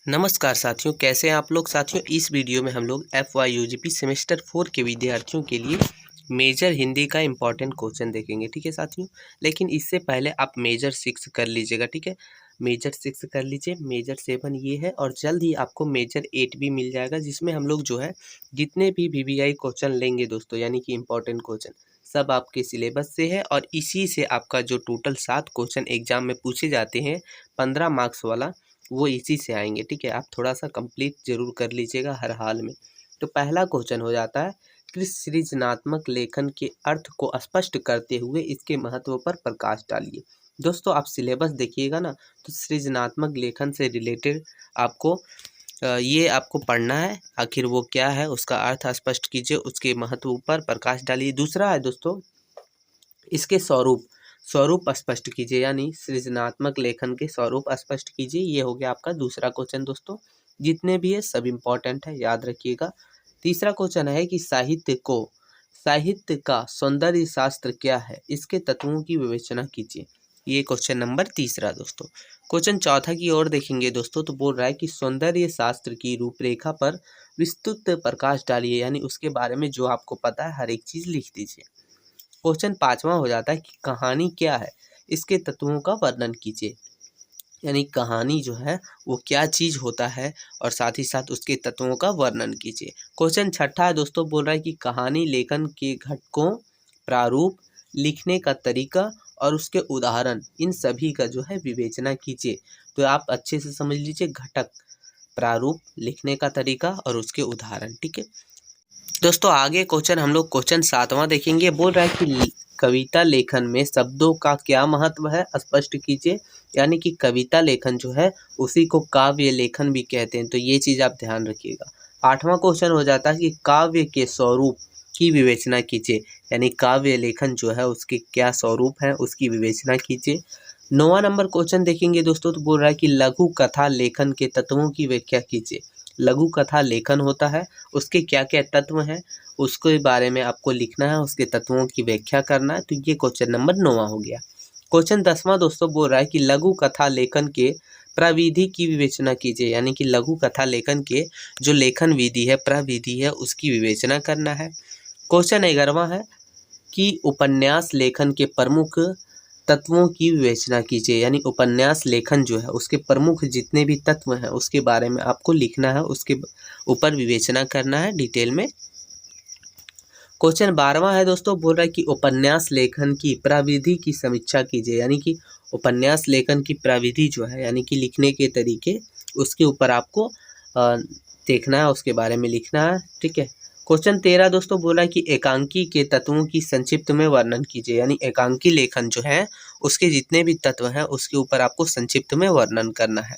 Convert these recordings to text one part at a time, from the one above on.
नमस्कार साथियों, कैसे हैं आप लोग। साथियों, इस वीडियो में हम लोग FYUGP सेमेस्टर 4 के विद्यार्थियों के लिए मेजर हिंदी का इम्पोर्टेंट क्वेश्चन देखेंगे। ठीक है साथियों, लेकिन इससे पहले आप मेजर 6 कर लीजिएगा। ठीक है, मेजर 6 कर लीजिए। मेजर 7 ये है और जल्द ही आपको मेजर 8 भी मिल जाएगा, जिसमें हम लोग जो है जितने भी VVI क्वेश्चन लेंगे दोस्तों, यानी कि इम्पोर्टेंट क्वेश्चन सब आपके सिलेबस से है और इसी से आपका जो टोटल 7 क्वेश्चन एग्जाम में पूछे जाते हैं 15 मार्क्स वाला, वो इसी से आएंगे। ठीक है, आप थोड़ा सा कंप्लीट जरूर कर लीजिएगा हर हाल में। तो पहला क्वेश्चन हो जाता है, किस सृजनात्मक लेखन के अर्थ को स्पष्ट करते हुए इसके महत्व पर प्रकाश डालिए। दोस्तों, आप सिलेबस देखिएगा ना, तो सृजनात्मक लेखन से रिलेटेड आपको ये आपको पढ़ना है। आखिर वो क्या है, उसका अर्थ स्पष्ट कीजिए, उसके महत्व पर प्रकाश डालिए। दूसरा है दोस्तों, इसके स्वरूप स्वरूप स्पष्ट कीजिए, यानी सृजनात्मक लेखन के स्वरूप स्पष्ट कीजिए। ये हो गया आपका दूसरा क्वेश्चन दोस्तों। जितने भी है सब इम्पोर्टेंट है, याद रखिएगा। तीसरा क्वेश्चन है कि साहित्य का सौंदर्य शास्त्र क्या है, इसके तत्वों की विवेचना कीजिए। ये क्वेश्चन नंबर तीसरा दोस्तों। क्वेश्चन चौथा की ओर देखेंगे दोस्तों, तो बोल रहा है कि सौंदर्य शास्त्र की रूपरेखा पर विस्तृत प्रकाश डालिए, यानी उसके बारे में जो आपको पता है हर एक चीज लिख दीजिए। क्वेश्चन पांचवा हो जाता है कि कहानी क्या है, इसके तत्वों का वर्णन कीजिए, यानी कहानी जो है वो क्या चीज होता है और साथ ही साथ उसके तत्वों का वर्णन कीजिए। क्वेश्चन छठा है दोस्तों, बोल रहा है कि कहानी लेखन के घटकों, प्रारूप, लिखने का तरीका और उसके उदाहरण, इन सभी का जो है विवेचना कीजिए। तो आप अच्छे से समझ लीजिए, घटक, प्रारूप, लिखने का तरीका और उसके उदाहरण। ठीक है दोस्तों, आगे क्वेश्चन हम लोग क्वेश्चन 7वां देखेंगे। बोल रहा है कि कविता लेखन में शब्दों का क्या महत्व है, स्पष्ट कीजिए। यानी कि कविता लेखन जो है उसी को काव्य लेखन भी कहते हैं, तो ये चीज आप ध्यान रखिएगा। 8वां क्वेश्चन हो जाता है कि काव्य के स्वरूप की विवेचना कीजिए, यानी काव्य लेखन जो है उसके क्या स्वरूप है उसकी विवेचना कीजिए। 9वां नंबर क्वेश्चन देखेंगे दोस्तों, तो बोल रहा है कि लघु कथा लेखन के तत्वों की व्याख्या कीजिए। लघु कथा लेखन होता है, उसके क्या क्या तत्व हैं उसके बारे में आपको लिखना है, उसके तत्वों की व्याख्या करना है। तो ये क्वेश्चन नंबर 9वां हो गया। क्वेश्चन 10वां दोस्तों बोल रहा है कि लघु कथा लेखन के प्रविधि की विवेचना कीजिए, यानी कि लघु कथा लेखन के जो लेखन विधि है, प्रविधि है, उसकी विवेचना करना है। क्वेश्चन 11वां है कि उपन्यास लेखन के प्रमुख तत्वों की विवेचना कीजिए, यानी उपन्यास लेखन जो है उसके प्रमुख जितने भी तत्व हैं उसके बारे में आपको लिखना है, उसके ऊपर विवेचना करना है डिटेल में। क्वेश्चन 12वां है दोस्तों, बोल रहा है कि उपन्यास लेखन की प्रविधि की समीक्षा कीजिए, यानी कि उपन्यास लेखन की प्रविधि जो है यानी कि लिखने के तरीके, उसके ऊपर आपको देखना है, उसके बारे में लिखना है। ठीक है। क्वेश्चन 13 दोस्तों बोला कि एकांकी के तत्वों की संक्षिप्त में वर्णन कीजिए, यानी एकांकी लेखन जो है उसके जितने भी तत्व हैं उसके ऊपर आपको संक्षिप्त में वर्णन करना है।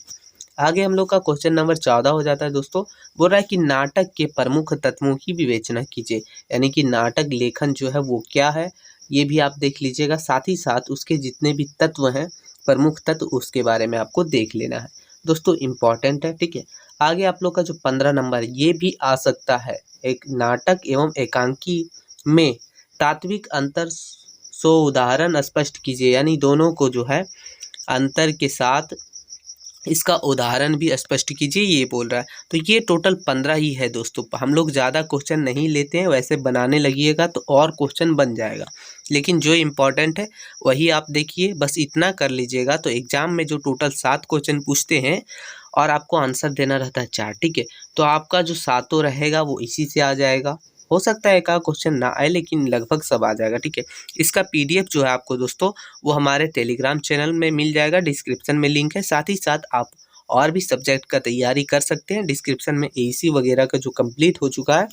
आगे हम लोग का क्वेश्चन नंबर 14 हो जाता है दोस्तों, बोल रहा है कि नाटक के प्रमुख तत्वों की विवेचना कीजिए, यानी कि नाटक लेखन जो है वो क्या है ये भी आप देख लीजिएगा, साथ ही साथ उसके जितने भी तत्व हैं, प्रमुख तत्व, उसके बारे में आपको देख लेना है दोस्तों, इम्पॉर्टेंट है। ठीक है। आगे आप लोग का जो 15 नंबर ये भी आ सकता है, एक नाटक एवं एकांकी में तात्विक अंतर सो उदाहरण स्पष्ट कीजिए, यानी दोनों को जो है अंतर के साथ इसका उदाहरण भी स्पष्ट कीजिए, ये बोल रहा है। तो ये टोटल 15 ही है दोस्तों, हम लोग ज़्यादा क्वेश्चन नहीं लेते हैं, वैसे बनाने लगिएगा तो और क्वेश्चन बन जाएगा, लेकिन जो इम्पोर्टेंट है वही आप देखिए, बस इतना कर लीजिएगा। तो एग्जाम में जो टोटल 7 क्वेश्चन पूछते हैं और आपको आंसर देना रहता है 4। ठीक है, तो आपका जो 7 रहेगा वो इसी से आ जाएगा। हो सकता है एक आध क्वेश्चन ना आए, लेकिन लगभग सब आ जाएगा। ठीक है, इसका PDF जो है आपको दोस्तों वो हमारे टेलीग्राम चैनल में मिल जाएगा, डिस्क्रिप्शन में लिंक है। साथ ही साथ आप और भी सब्जेक्ट का तैयारी कर सकते हैं, डिस्क्रिप्शन में AC वगैरह का जो कंप्लीट हो चुका है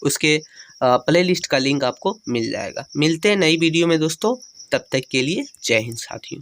उसके प्लेलिस्ट का लिंक आपको मिल जाएगा। मिलते हैं नई वीडियो में दोस्तों, तब तक के लिए जय हिंद साथियों।